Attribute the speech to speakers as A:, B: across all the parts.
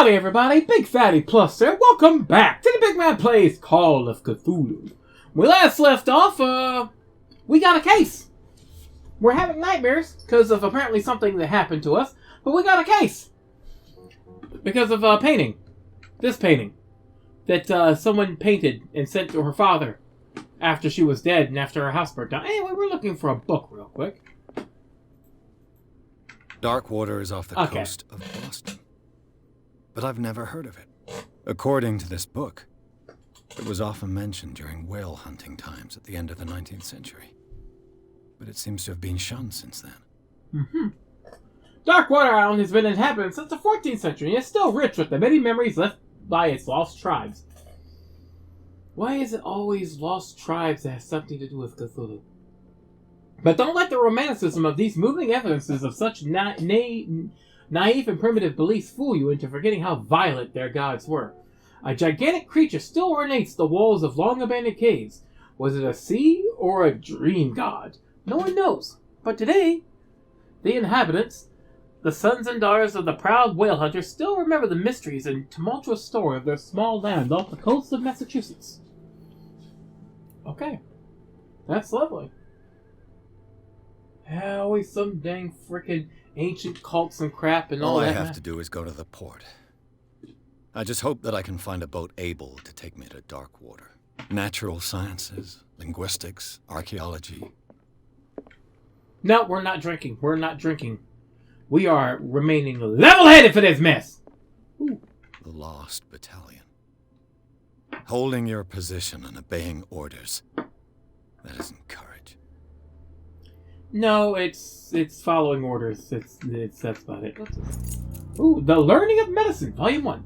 A: Howdy everybody, Big Fatty Plus here. Welcome back to the Big Man Plays Call of Cthulhu. We last left off, we got a case. We're having nightmares because of apparently something that happened to us, but we got a case. Because of a painting. This painting. That someone painted and sent to her father after she was dead and after her house burnt down. Anyway, we're looking for a book real quick.
B: Darkwater is off the coast of Boston. But I've never heard of it. According to this book, it was often mentioned during whale hunting times at the end of the 19th century. But it seems to have been shunned since then.
A: Darkwater Island has been inhabited since the 14th century and is still rich with the many memories left by its lost tribes. Why is it always lost tribes that has something to do with Cthulhu? But don't let the romanticism of these moving evidences of such naive and primitive beliefs fool you into forgetting how violent their gods were. A gigantic creature still ornates the walls of long-abandoned caves. Was it a sea or a dream god? No one knows. But today, the inhabitants, the sons and daughters of the proud whale hunters, still remember the mysteries and tumultuous story of their small land off the coast of Massachusetts. Okay. That's lovely. Always some dang frickin' ancient cults and crap and all that.
B: All I have to do is go to the port. I just hope that I can find a boat able to take me to Darkwater. Natural sciences, linguistics, archaeology.
A: No, we're not drinking. We're not drinking. We are remaining level-headed for this mess. Ooh.
B: The Lost Battalion. Holding your position and obeying orders. That isn't courage.
A: No, it's following orders. It's that's about it. Ooh, The Learning of Medicine, Volume 1.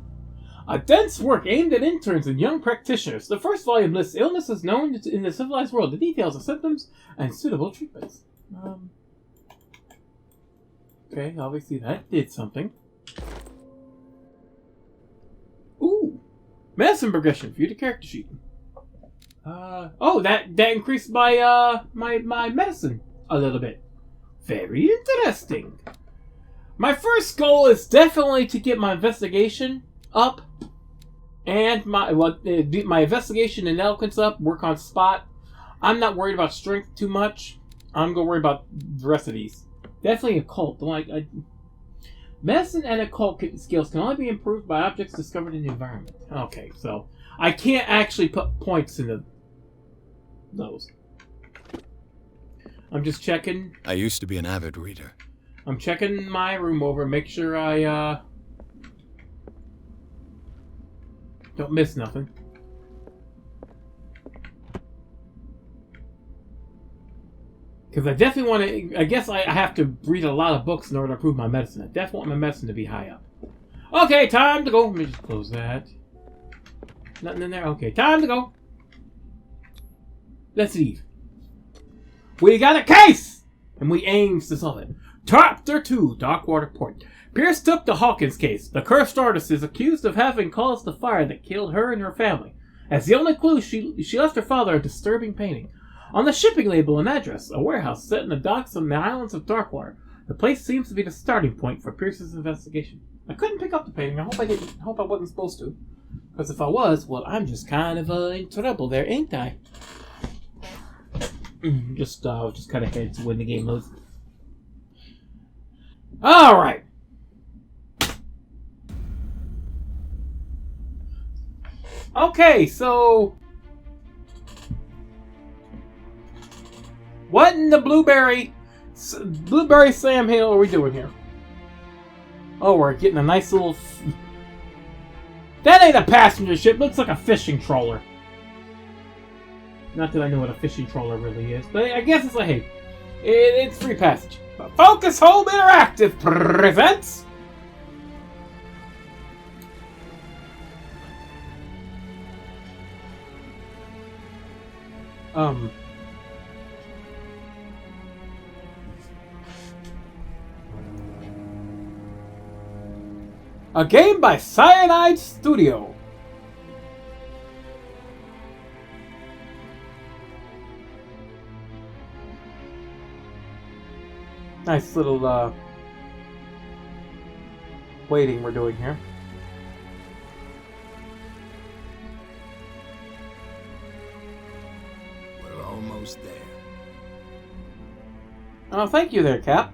A: A dense work aimed at interns and young practitioners. The first volume lists illnesses known in the civilized world, the details of symptoms, and suitable treatments. Okay, obviously that did something. Ooh, medicine progression. View the character sheet. Oh, that increased my my medicine a little bit. Very interesting. My first goal is definitely to get my investigation up, and my investigation and eloquence up. Work on spot. I'm not worried about strength too much. I'm gonna worry about the rest of these. Definitely occult. Medicine and occult skills can only be improved by objects discovered in the environment. Okay, so I can't actually put points into those. I'm just checking.
B: I used to be an avid reader.
A: I'm checking my room over, make sure I don't miss nothing. Because I definitely want to. I guess I have to read a lot of books in order to improve my medicine. I definitely want my medicine to be high up. Okay, time to go. Let me just close that. Nothing in there. Okay, time to go. Let's leave. We got a case! And we aims to solve it. Chapter 2, Darkwater Port. Pierce took the Hawkins case. The cursed artist is accused of having caused the fire that killed her and her family. As the only clue, she left her father a disturbing painting. On the shipping label and address, a warehouse set in the docks on the islands of Darkwater. The place seems to be the starting point for Pierce's investigation. I couldn't pick up the painting. I hope I didn't. I hope I wasn't supposed to. Because if I was, well, I'm just kind of in trouble there, ain't I? Just cut ahead to when the game loads. Alright. Okay, so what in the blueberry Sam Hill are we doing here? Oh, we're getting a nice little that ain't a passenger ship, looks like a fishing trawler. Not that I know what a fishing trawler really is, but I guess it's like, hey, it's free passage. But Focus Home Interactive presents a game by Cyanide Studio. Nice little waiting we're doing here.
C: almost there.
A: Oh, thank you there, Cap.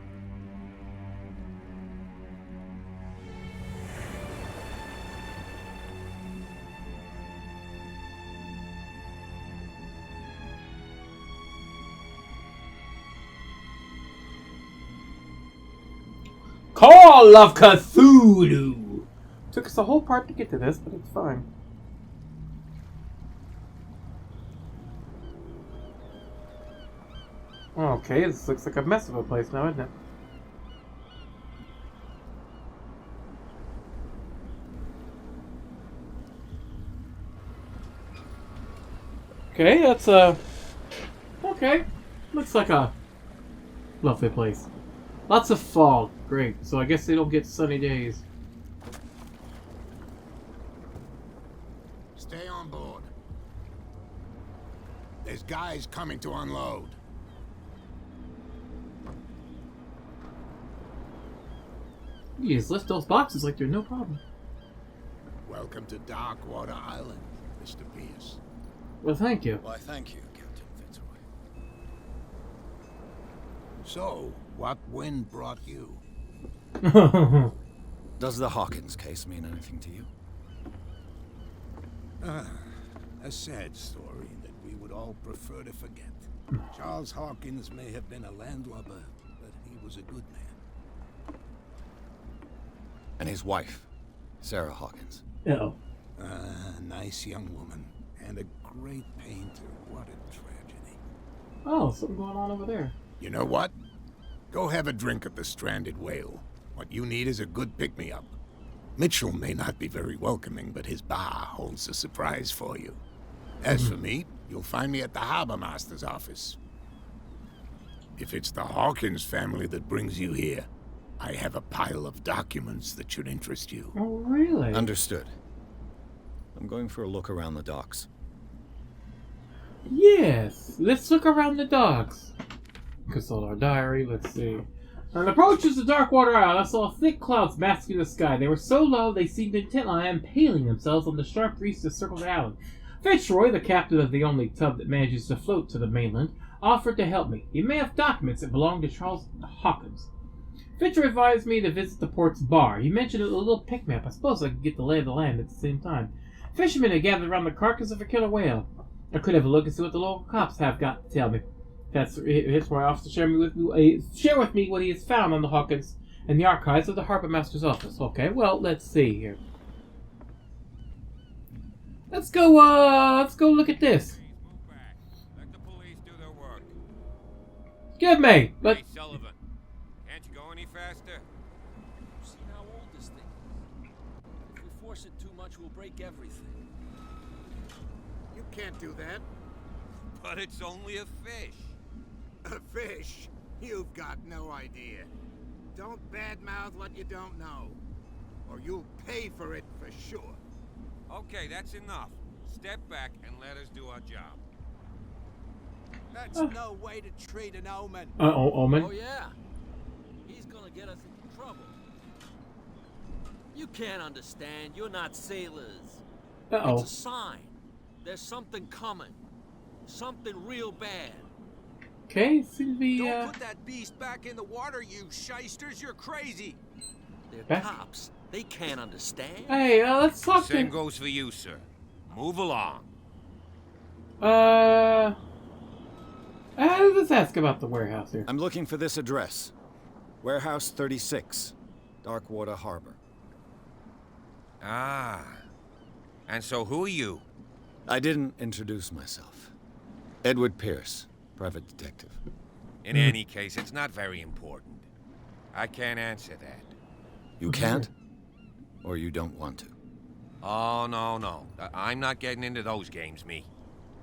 A: Call of Cthulhu! Took us a whole part to get to this, but it's fine. Okay, this looks like a mess of a place now, isn't it? Okay, that's okay. Looks like a lovely place. Lots of fog. Great. So I guess they don't get sunny days.
C: Stay on board. There's guys coming to unload.
A: You just lift those boxes like they're no problem.
C: Welcome to Darkwater Island, Mr. Pierce.
A: Well, thank you.
B: Why, thank you, Captain Fitzroy.
C: So, what wind brought you?
B: Does the Hawkins case mean anything to you?
C: A sad story that we would all prefer to forget. Charles Hawkins may have been a landlubber, but he was a good man.
B: And his wife, Sarah Hawkins.
A: Uh-oh.
C: A nice young woman, and a great painter. What a tragedy.
A: Oh, something going on over there.
C: You know what? Go have a drink at the Stranded Whale. What you need is a good pick-me-up. Mitchell may not be very welcoming, but his bar holds a surprise for you. As for me, you'll find me at the Harbor Master's office. If it's the Hawkins family that brings you here, I have a pile of documents that should interest you.
A: Oh, really?
B: Understood. I'm going for a look around the docks.
A: Yes. Let's look around the docks. Consult our diary. Let's see. On approaches to Darkwater Island, I saw thick clouds masking the sky. They were so low they seemed intent on impaling themselves on the sharp reefs that circled the island. Fitzroy, the captain of the only tub that manages to float to the mainland, offered to help me. He may have documents that belonged to Charles Hawkins. Fitzroy advised me to visit the port's bar. He mentioned a little pick-me-up. I suppose I could get the lay of the land at the same time. Fishermen had gathered around the carcass of a killer whale. I could have a look and see what the local cops have got to tell me. Fitzroy offers to share with me what he has found on the Hawkins and the archives of the Harbor Master's office. Okay, well, let's see here. Let's go look at this.
D: Let the police do their work.
A: Give me.
D: Hey, Sullivan, can't you go any faster?
E: See how old this thing is. If we force it too much, we'll break everything.
C: You can't do that.
D: But it's only a fish.
C: A fish? You've got no idea. Don't badmouth what you don't know, or you'll pay for it for sure.
D: Okay, that's enough. Step back and let us do our job.
C: That's no way to treat an omen.
A: Omen.
E: Oh yeah, he's gonna get us into trouble. You can't understand. You're not sailors.
A: Uh-oh.
E: It's a sign. There's something coming. Something real bad.
A: Okay, seems to be,
D: Don't put that beast back in the water, you shysters. You're crazy.
E: They're
A: Back?
E: cops. They can't understand.
A: Hey, let's talk
D: Same
A: to...
D: goes for you, sir. Move along.
A: Let's ask about the warehouse here.
B: I'm looking for this address. Warehouse 36, Darkwater Harbor.
D: Ah. And so who are you?
B: I didn't introduce myself. Edward Pierce, private detective.
D: In any case, it's not very important. I can't answer that.
B: You can't? Or you don't want to?
D: Oh, no. I'm not getting into those games, me.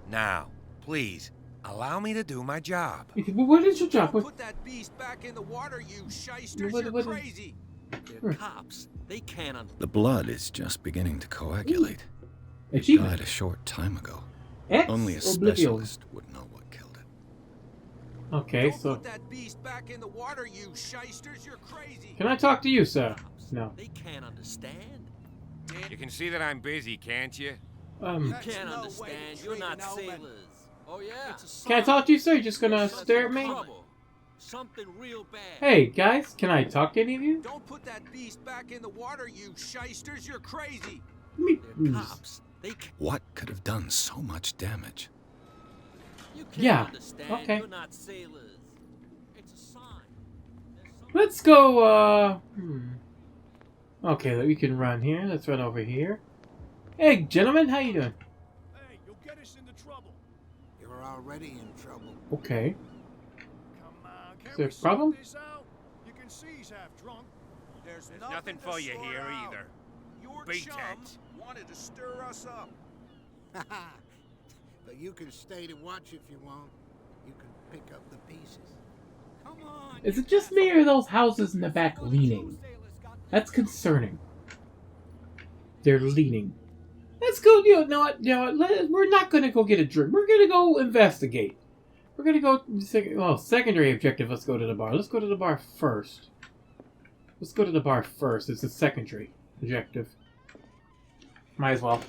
D: Now, please, allow me to do my job.
A: What is your job?
D: Put that beast back in the water, you shysters.
A: What-
D: You're
A: what-
D: crazy.
E: They're cops. They can't understand.
B: The blood is just beginning to coagulate. It
A: Achievement.
B: died a short time ago.
A: Ex
B: Only a
A: oblivion.
B: specialist would know what killed it.
A: Okay,
D: Don't
A: so...
D: put that beast back in the water, you shysters. You're crazy.
A: Can I talk to you, sir? No.
E: They can't understand.
D: You can see that I'm busy, can't you?
E: You
C: That's
E: can't
C: no way to
E: understand. You're
C: treat
E: not
C: an omen.
E: sailors. Oh yeah.
A: Can I talk to you, sir? You're just gonna stare at me?
E: Something real bad.
A: Hey, guys, can I talk to any of you?
D: Don't put that beast back in the water, you shysters. You're crazy.
E: They're cops.
B: What could have done so much damage?
E: You can't
A: Yeah,
E: understand.
A: okay.
E: You're not sailors. It's a sign.
A: Let's go, Okay, we can run here. Let's run over here. Hey, gentlemen, how you doing?
F: Hey, you'll get us into trouble.
C: You're already in trouble.
A: Okay.
F: Come on, can't
A: Is there
F: we
A: a problem?
F: sort this out? You can see he's half drunk.
D: There's nothing for you here either.
G: Your
D: Beat
G: chum
D: it.
G: wanted to stir us up.
C: But you can stay to watch if you want. You can pick up the pieces.
G: Come on.
A: Is it just me or are those houses in the back leaning? That's concerning. They're leaning. Let's go. You know what? We're not gonna go get a drink. We're gonna go investigate. We're gonna go. Well, secondary objective. Let's go to the bar. Let's go to the bar first. Let's go to the bar first. It's a secondary objective. Might as well.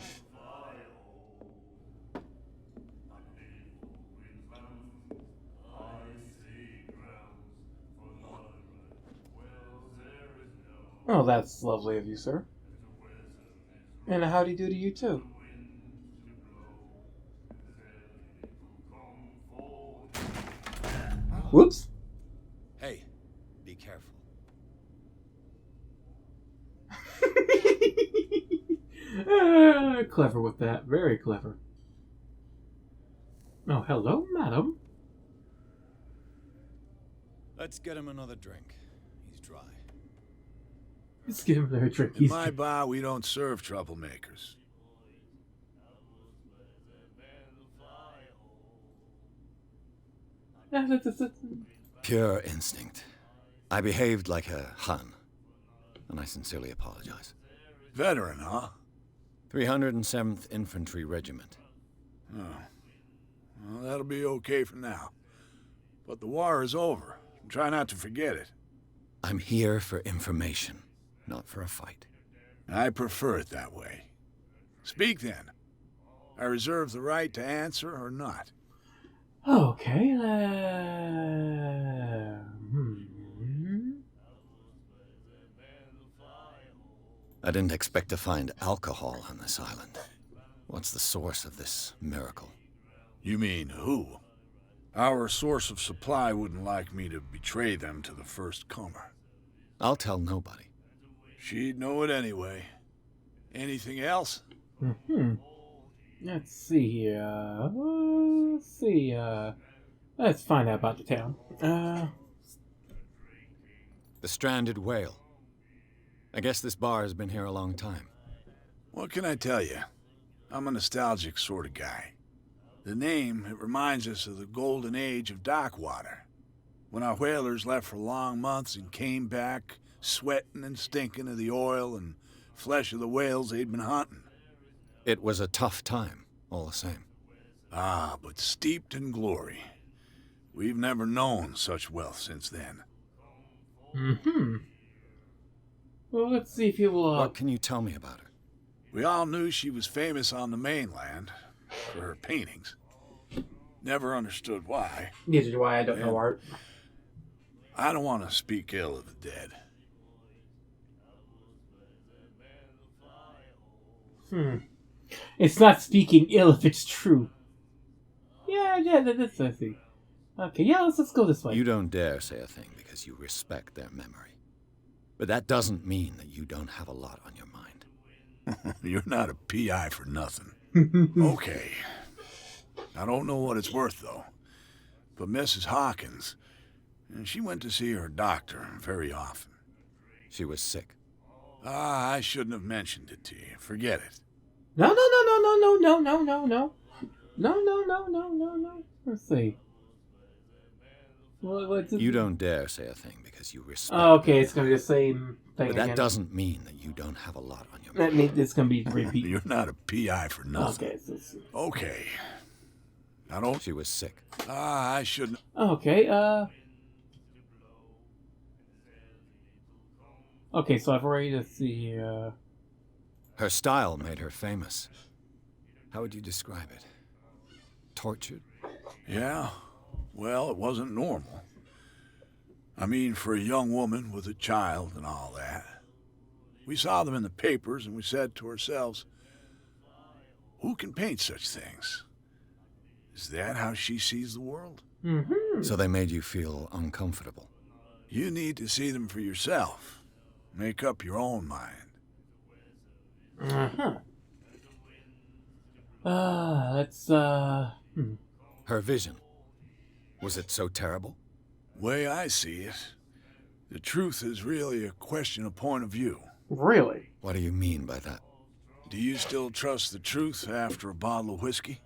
A: Oh, that's lovely of you, sir. And a howdy do to you, too. Whoops.
B: Hey, be careful.
A: Clever with that. Very clever. Oh, hello, madam.
B: Let's get him another drink. He's dry.
A: Let's give him a drink.
C: In my bar, we don't serve troublemakers.
B: Pure instinct. I behaved like a Hun, and I sincerely apologize.
C: Veteran, huh?
B: 307th Infantry Regiment.
C: Oh. Well, that'll be okay for now. But the war is over. Try not to forget it.
B: I'm here for information, not for a fight.
C: I prefer it that way. Speak then. I reserve the right to answer or not.
A: Okay,
B: I didn't expect to find alcohol on this island. What's the source of this miracle?
C: You mean who? Our source of supply wouldn't like me to betray them to the first comer.
B: I'll tell nobody.
C: She'd know it anyway. Anything else?
A: Let's see here. Let's find out about the town.
B: The stranded whale. I guess this bar has been here a long time.
C: What can I tell you? I'm a nostalgic sort of guy. The name, it reminds us of the golden age of Darkwater, when our whalers left for long months and came back sweating and stinking of the oil and flesh of the whales they'd been hunting.
B: It was a tough time, all the same.
C: Ah, but steeped in glory. We've never known such wealth since then.
A: Well, let's see if you will.
B: What can you tell me about her?
C: We all knew she was famous on the mainland for her paintings. Never understood why.
A: Neither do I. I don't know art.
C: I don't want to speak ill of the dead.
A: It's not speaking ill if it's true. Yeah, that's I see. Okay, yeah, let's go this way.
B: You don't dare say a thing because you respect their memory. But that doesn't mean that you don't have a lot on your mind.
C: You're not a PI for nothing. Okay. I don't know what it's worth, though. But Mrs. Hawkins, she went to see her doctor very often.
B: She was sick.
C: Ah, I shouldn't have mentioned it to you. Forget it.
A: No. Let's see. What's it?
B: You don't dare say a thing because you respect
A: Oh, okay,
B: their
A: it's gonna be the same thing
B: But that
A: again.
B: doesn't mean that you don't have a lot on your
A: That
B: mind.
A: means it's gonna be repeat.
C: You're not a PI for nothing.
A: Okay,
C: Okay. I don't...
B: She was sick.
C: Ah, I shouldn't...
A: Okay, okay, so I've already see.
B: Her style made her famous. How would you describe it? Tortured?
H: Yeah, well, it wasn't normal. I mean, for a young woman with a child and all that. We saw them in the papers and we said to ourselves, who can paint such things? Is that how she sees the world?
A: Mm-hmm.
B: So they made you feel uncomfortable.
H: You need to see them for yourself. Make up your own mind.
A: Uh-huh.
B: Her vision. Was it so terrible?
H: Way I see it, the truth is really a question of point of view.
A: Really?
B: What do you mean by that?
H: Do you still trust the truth after a bottle of whiskey?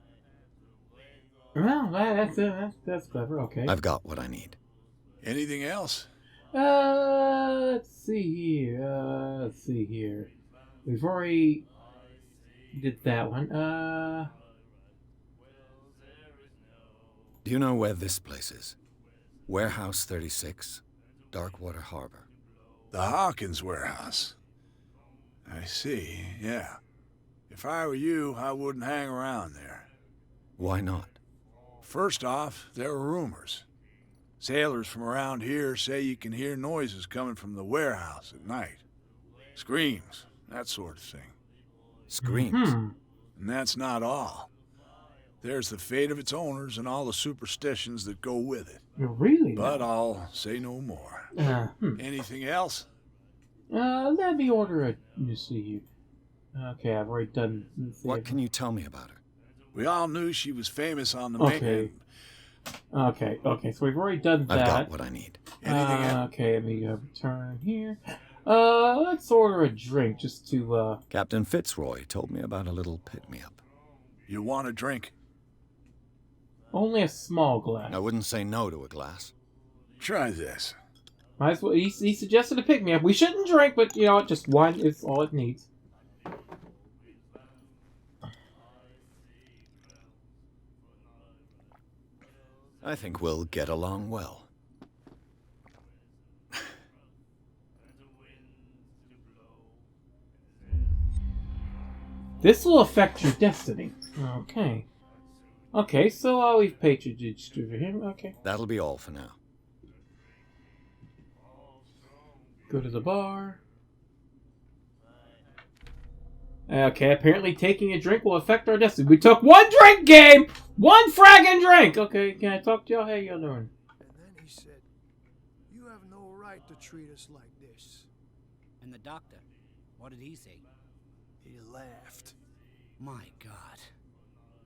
A: Well, that's clever. Okay.
B: I've got what I need.
H: Anything else?
A: Let's see here. We've already did that one.
B: Do you know where this place is? Warehouse 36, Darkwater Harbor.
H: The Hawkins Warehouse. I see, yeah. If I were you, I wouldn't hang around there.
B: Why not?
H: First off, there are rumors. Sailors from around here say you can hear noises coming from the warehouse at night. Screams, that sort of thing.
B: Screams.
A: Hmm.
H: And that's not all. There's the fate of its owners and all the superstitions that go with it.
A: Really?
H: But I'll say no more. Anything else?
A: Let me order a. You see. Okay, I've already done.
B: What can you tell me about her?
H: We all knew she was famous on the
A: Okay. Okay, so we've already done that.
B: I've got what I need.
H: Anything else?
A: Okay, let me return here. Let's order a drink just to,
B: Captain Fitzroy told me about a little pick-me-up.
H: You want a drink?
A: only a small glass.
B: I wouldn't say no to a glass.
H: Try this.
A: Might as well. He suggested a pick-me-up. We shouldn't drink, but you know what? Just one is all it needs.
B: I think we'll get along well.
A: This will affect your destiny. Okay. Okay, so I'll leave patronage to him. Okay.
B: That'll be all for now.
A: Go to the bar. Okay, apparently taking a drink will affect our destiny. We took one drink, game! One fragging drink! Okay, can I talk to y'all? How y'all doing?
F: And then he said, "You have no right to treat us like this."
I: And the doctor, what did he say?
F: He laughed.
I: My God.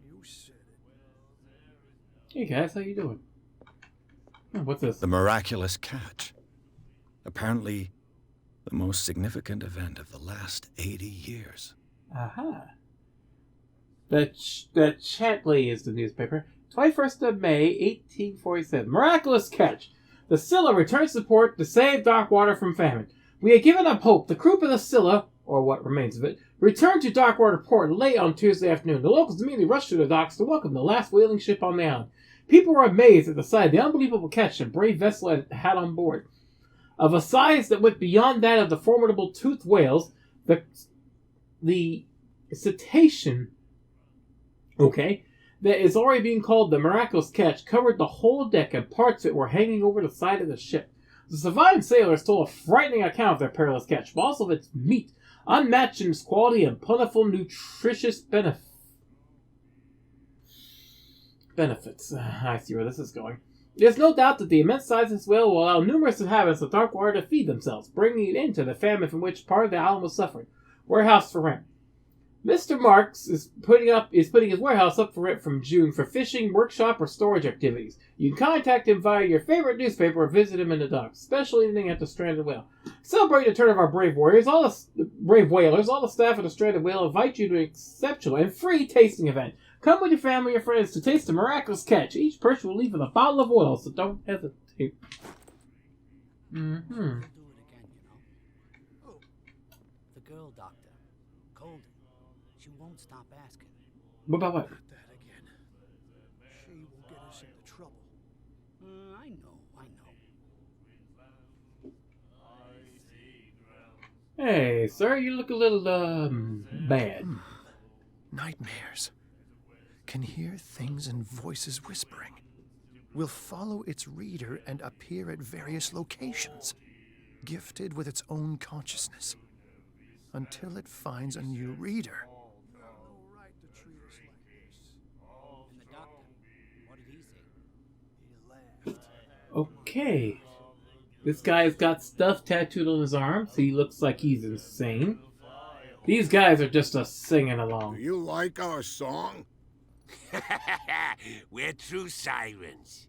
F: You said it.
A: Hey guys, how you doing? Oh, what's this?
B: The miraculous catch. Apparently, the most significant event of the last 80 years.
A: Aha. The Chantley is the newspaper. 21st of May, 1847. Miraculous catch. The Scylla returns to port to save Darkwater from famine. We had given up hope. The crew of the Scylla, or what remains of it, returned to Darkwater port late on Tuesday afternoon. The locals immediately rushed to the docks to welcome the last whaling ship on the island. People were amazed at the sight of the unbelievable catch the brave vessel had on board. Of a size that went beyond that of the formidable toothed whales, the cetacean, that is already being called the miraculous catch, covered the whole deck and parts of it were hanging over the side of the ship. The surviving sailors told a frightening account of their perilous catch, but also of its meat, unmatched in its quality and plentiful nutritious benefits. I see where this is going. There's no doubt that the immense size of this whale will allow numerous inhabitants of Darkwater to feed themselves, bringing it into the famine from which part of the island was suffering. Warehouse for rent. Mr. Marks is putting his warehouse up for rent from June for fishing, workshop, or storage activities. You can contact him via your favorite newspaper or visit him in the docks, especially evening at the Stranded Whale. Celebrating the return of our brave warriors, all the staff of the Stranded Whale invite you to an exceptional and free tasting event. Come with your family or friends to taste the miraculous catch. Each person will leave with a bottle of oil, so don't hesitate. Mm-hmm.
I: We'll do it again, you know. Oh, the girl doctor, Colden. She won't stop asking.
A: What about what?
F: Not that again. She will get us into trouble.
I: I know.
A: Hey, sir, you look a little, bad.
J: Nightmares. can hear things and voices whispering, will follow its reader and appear at various locations, gifted with its own consciousness, until it finds a new reader.
F: You have no right to treat us like this.
I: And the doctor, what did he say?
F: He laughed.
A: Okay. This guy's got stuff tattooed on his arms. He looks like he's insane. These guys are just singing
C: Do
A: along.
C: you like our song?
D: We're true sirens.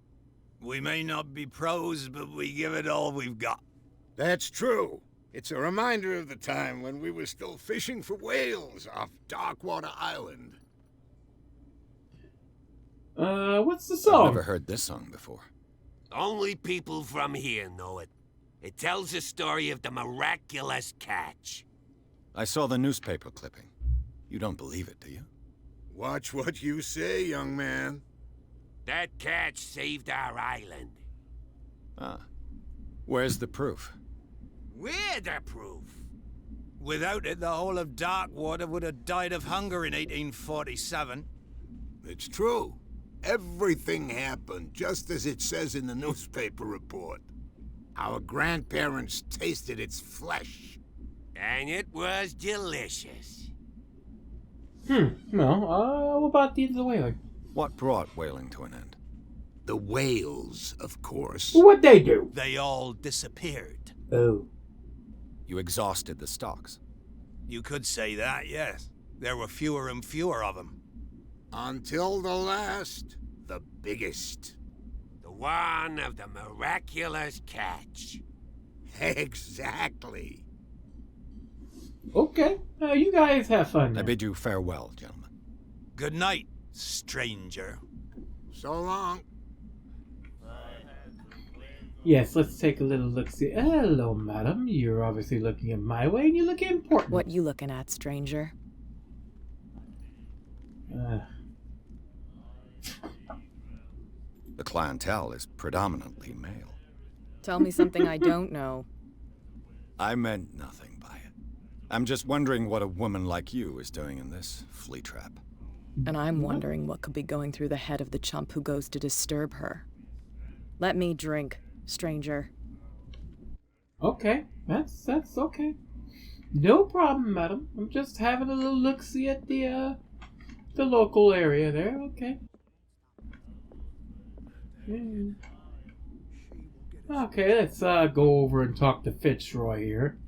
G: We may not be pros, but we give it all we've got.
C: That's true. It's a reminder of the time when we were still fishing for whales off Darkwater Island.
A: What's the
B: I've
A: song?
B: never heard this song before.
D: Only people from here know it. It tells the story of the miraculous catch.
B: I saw the newspaper clipping. You don't believe it, do you?
C: Watch what you say, young man.
D: That catch saved our island.
B: Ah. Where's the proof?
D: We're the proof.
G: Without it, the whole of Darkwater would have died of hunger in 1847.
C: It's true. Everything happened just as it says in the newspaper report. Our grandparents tasted its flesh.
D: And it was delicious.
A: Well, what about the end of the whaling?
B: What brought whaling to an end?
C: The whales, of course.
A: What'd they do?
G: They all disappeared.
A: Oh.
B: You exhausted the stocks.
G: You could say that, yes. There were fewer and fewer of them.
C: Until the last, the biggest.
D: The one of the miraculous catch.
C: Exactly.
A: Okay. You guys have fun now.
B: I bid you farewell, gentlemen.
G: Good night, stranger.
C: So long.
A: Yes, let's take a little look-see. Hello, madam. You're obviously looking at my way, and you look important.
K: What you looking at, stranger?
B: The clientele is predominantly male.
K: Tell me something I don't know.
B: I meant nothing by it. I'm just wondering what a woman like you is doing in this flea trap.
K: And I'm wondering what could be going through the head of the chump who goes to disturb her. Let me drink, stranger.
A: Okay, that's okay. No problem, madam. I'm just having a little look-see at the local area there. Okay. Okay, let's go over and talk to Fitzroy here.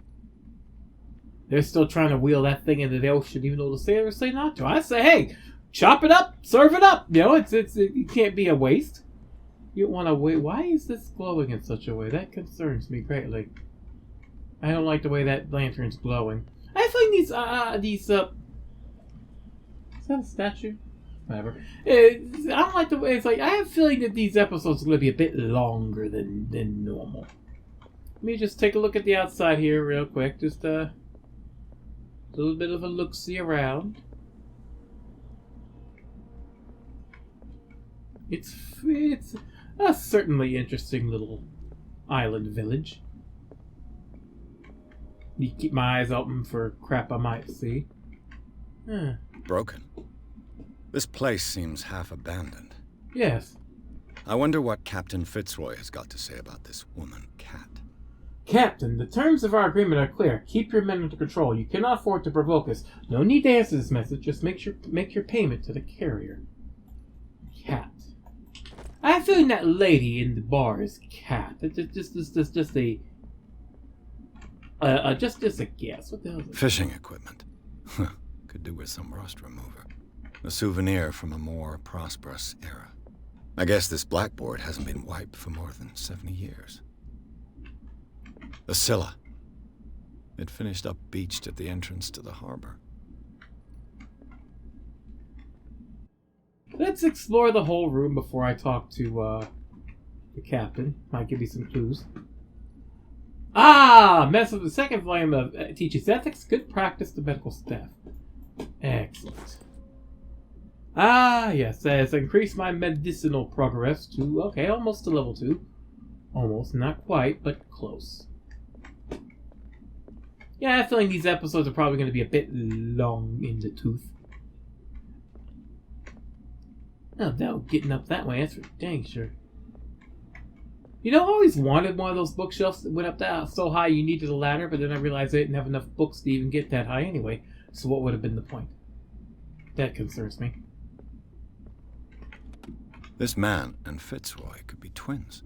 A: They're still trying to wheel that thing into the ocean, even though the sailors say not to. I say, hey, chop it up, serve it up. You know, it can't be a waste. You don't want to wait. Why is this glowing in such a way? That concerns me greatly. I don't like the way that lantern's glowing. I find these is that a statue? Whatever. I don't like the way it's like. I have a feeling that these episodes are going to be a bit longer than normal. Let me just take a look at the outside here real quick. Just a little bit of a look-see around. It's a certainly interesting little island village. You keep my eyes open for crap I might see.
B: Broken. This place seems half abandoned.
A: Yes.
B: I wonder what Captain Fitzroy has got to say about this woman, Cat.
A: Captain, the terms of our agreement are clear. Keep your men under control. You cannot afford to provoke us. No need to answer this message. Just make your payment to the carrier. Cat. I have a feeling that lady in the bar is Cat. Just a guess. What the hell is it?
B: Fishing equipment. Could do with some rust remover. A souvenir from a more prosperous era. I guess this blackboard hasn't been wiped for more than 70 years. The Scylla. It finished up beached at the entrance to the harbor.
A: Let's explore the whole room before I talk to the captain. Might give you some clues. Mess with the second volume of teaches ethics, good practice to medical staff. Excellent. Yes, says increase my medicinal progress to, okay, almost to level 2. Almost, not quite, but close. Yeah, I have a feeling these episodes are probably going to be a bit long in the tooth. Oh, no, getting up that way, that's for dang sure. You know, I always wanted one of those bookshelves that went up that so high you needed a ladder, but then I realized I didn't have enough books to even get that high anyway, so what would have been the point? That concerns me.
B: This man and Fitzroy could be twins.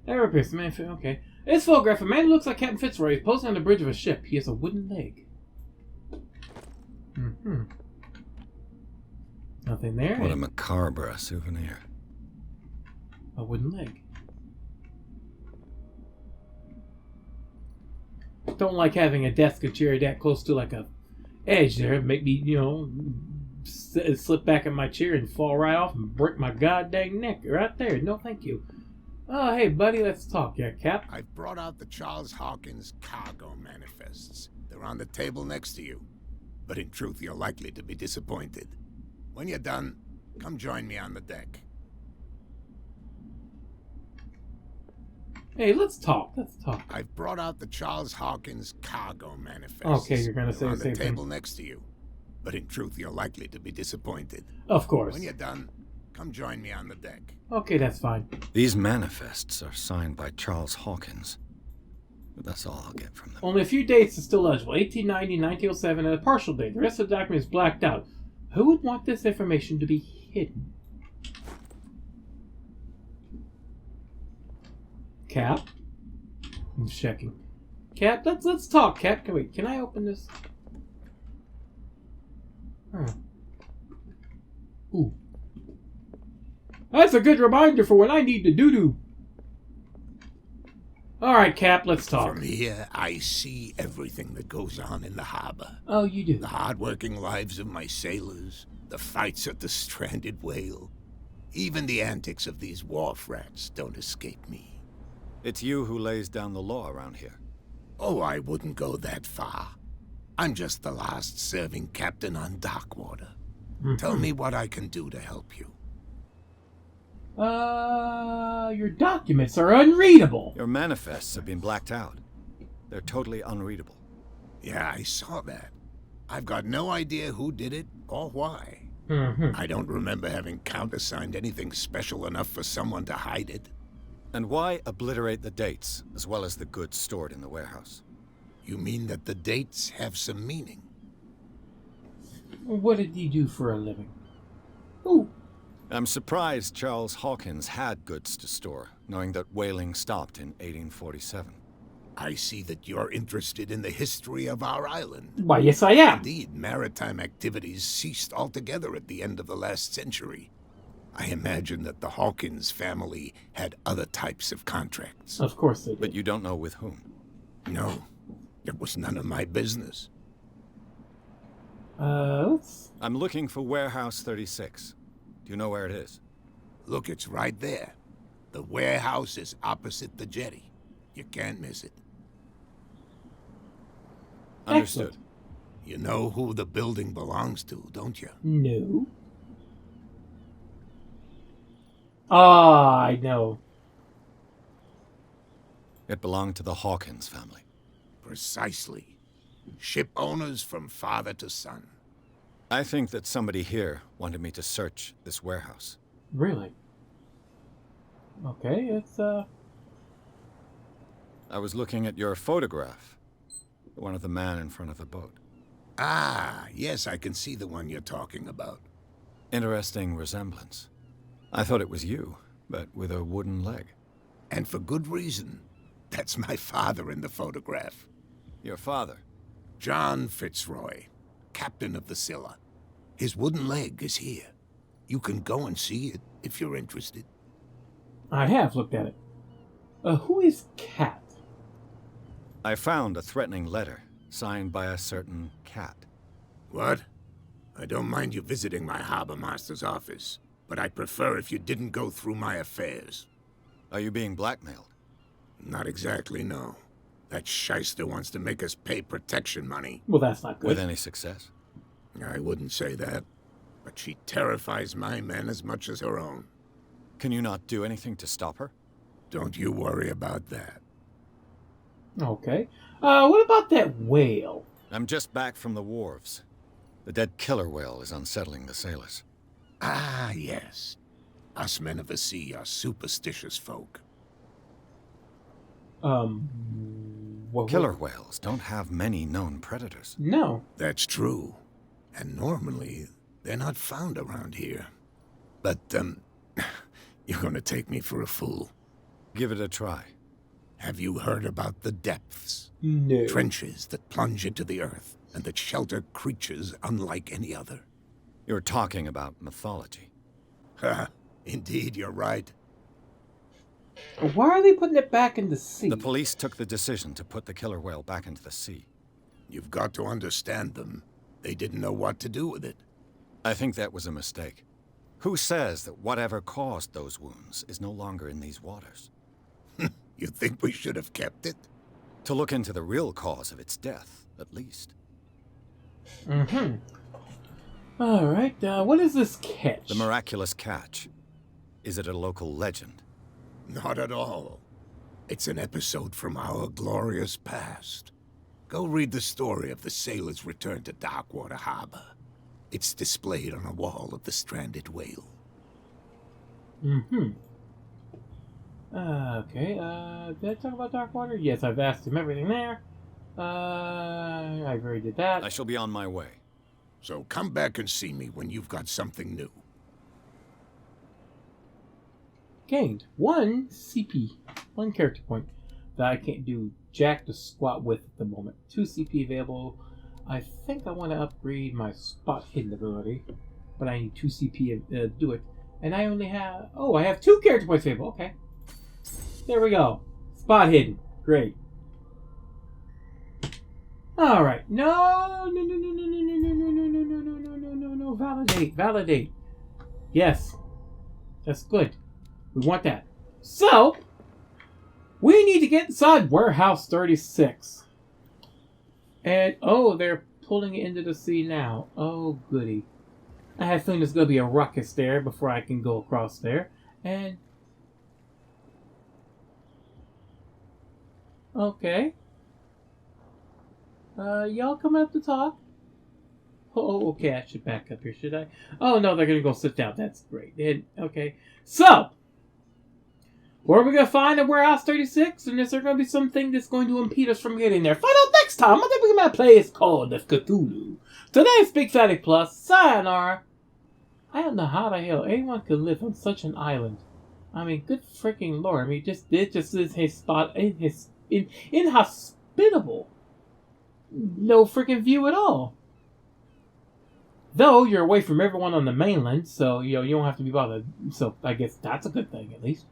A: There appears man. Okay. This photograph, a man who looks like Captain Fitzroy is posing on the bridge of a ship. He has a wooden leg. Mm-hmm. Nothing there.
B: What a macabre souvenir.
A: A wooden leg. Don't like having a desk and chair that close to like a edge there. Make me, you know, slip back in my chair and fall right off and break my goddamn neck right there. No, thank you. Oh, hey, buddy, let's talk. Yeah, Cap?
C: I've brought out the Charles Hawkins cargo manifests. They're on the table next to you. But in truth, you're likely to be disappointed. When you're done, come join me on the deck.
A: Hey, let's talk. Let's talk.
C: I've brought out the Charles Hawkins cargo manifests.
A: Okay, you're going to say the same thing.
C: on the table next to you. But in truth, you're likely to be disappointed.
A: Of course.
C: When you're done, come join me on the deck.
A: Okay, that's fine.
B: These manifests are signed by Charles Hawkins. But that's all I'll get from them.
A: Only a few dates are still legible. 1890, 1907, and a partial date. The rest of the document is blacked out. Who would want this information to be hidden? Cap? I'm checking. Cap, let's talk, Cap. Wait, can I open this? Huh. Ooh. That's a good reminder for when I need to doo-doo. Alright, Cap, let's talk.
C: From here, I see everything that goes on in the harbor.
A: Oh, you do?
C: The hard-working lives of my sailors, the fights at the stranded whale. Even the antics of these wharf rats don't escape me.
B: It's you who lays down the law around here.
C: Oh, I wouldn't go that far. I'm just the last serving captain on Darkwater. Tell me what I can do to help you.
A: Your documents are unreadable.
B: Your manifests have been blacked out. They're totally unreadable.
C: Yeah, I saw that. I've got no idea who did it or why. I don't remember having countersigned anything special enough for someone to hide it.
B: And why obliterate the dates, as well as the goods stored in the warehouse?
C: You mean that the dates have some meaning?
A: What did he do for a living? Ooh.
B: I'm surprised Charles Hawkins had goods to store, knowing that whaling stopped in 1847.
C: I see that you're interested in the history of our island.
A: Why, yes I am.
C: Indeed, maritime activities ceased altogether at the end of the last century. I imagine that the Hawkins family had other types of contracts.
A: Of course they did.
B: But you don't know with whom?
C: No, it was none of my business.
B: I'm looking for Warehouse 36. Do you know where it is?
C: Look, it's right there. The warehouse is opposite the jetty. You can't miss it.
B: Understood.
A: Excellent.
C: You know who the building belongs to, don't you?
A: No. Ah, I know.
B: It belonged to the Hawkins family.
C: Precisely. Ship owners from father to son.
B: I think that somebody here wanted me to search this warehouse.
A: Really? Okay, it's,
B: I was looking at your photograph. The one of the man in front of the boat.
C: Ah, yes, I can see the one you're talking about.
B: Interesting resemblance. I thought it was you, but with a wooden leg.
C: And for good reason. That's my father in the photograph.
B: Your father?
C: John Fitzroy, captain of the Scylla. His wooden leg is here. You can go and see it if you're interested.
A: I have looked at it. Who is Cat?
B: I found a threatening letter signed by a certain cat.
C: What? I don't mind you visiting my harbor master's office, but I'd prefer if you didn't go through my affairs.
B: Are you being blackmailed?
C: Not exactly, no. That shyster wants to make us pay protection money.
A: Well, that's not good.
B: With any success?
C: I wouldn't say that, but she terrifies my men as much as her own.
B: Can you not do anything to stop her?
C: Don't you worry about that.
A: Okay. What about that whale?
B: I'm just back from the wharves. The dead killer whale is unsettling the sailors.
C: Ah, yes. Us men of the sea are superstitious folk.
B: Killer whales don't have many known predators.
A: No.
C: That's true. And normally, they're not found around here. But, you're gonna take me for a fool.
B: Give it a try.
C: Have you heard about the depths?
A: No.
C: Trenches that plunge into the earth and that shelter creatures unlike any other.
B: You're talking about mythology.
C: Ha! Indeed, you're right.
A: Why are they putting it back in the sea?
B: The police took the decision to put the killer whale back into the sea.
C: You've got to understand them. They didn't know what to do with it.
B: I think that was a mistake. Who says that whatever caused those wounds is no longer in these waters?
C: You think we should have kept it?
B: To look into the real cause of its death, at least.
A: Mm-hmm. Alright, what is this catch?
B: The miraculous catch. Is it a local legend?
C: Not at all. It's an episode from our glorious past. Go read the story of the sailor's return to Darkwater Harbor. It's displayed on a wall of the stranded whale.
A: Mm-hmm. Okay, did I talk about Darkwater? Yes, I've asked him everything there. I already did that.
B: I shall be on my way.
C: So come back and see me when you've got something new.
A: Gained 1 CP, 1 character point that I can't do jack to squat with at the moment. 2 CP available. I think I want to upgrade my spot hidden ability, but I need 2 CP to do it. And I only have... Oh, I have 2 character points available. Okay. There we go. Spot hidden. Great. Alright. No. Validate. Validate. Yes. That's good. We want that. So, we need to get inside Warehouse 36. And, oh, they're pulling it into the sea now. Oh, goody. I have a feeling there's going to be a ruckus there before I can go across there. And... Okay. Y'all coming up to talk? Oh, okay, I should back up here, should I? Oh, no, they're going to go sit down. That's great. And, okay. So, where are we going to find in Warehouse 36? And is there going to be something that's going to impede us from getting there? Find out next time. I think we're going to play is called the Cthulhu. Today's Big Fatty Plus. Sayonara. I don't know how the hell anyone could live on such an island. I mean, good freaking lord. I mean, it just is his spot, inhospitable. No freaking view at all. Though you're away from everyone on the mainland, so you don't have to be bothered. So I guess that's a good thing, at least.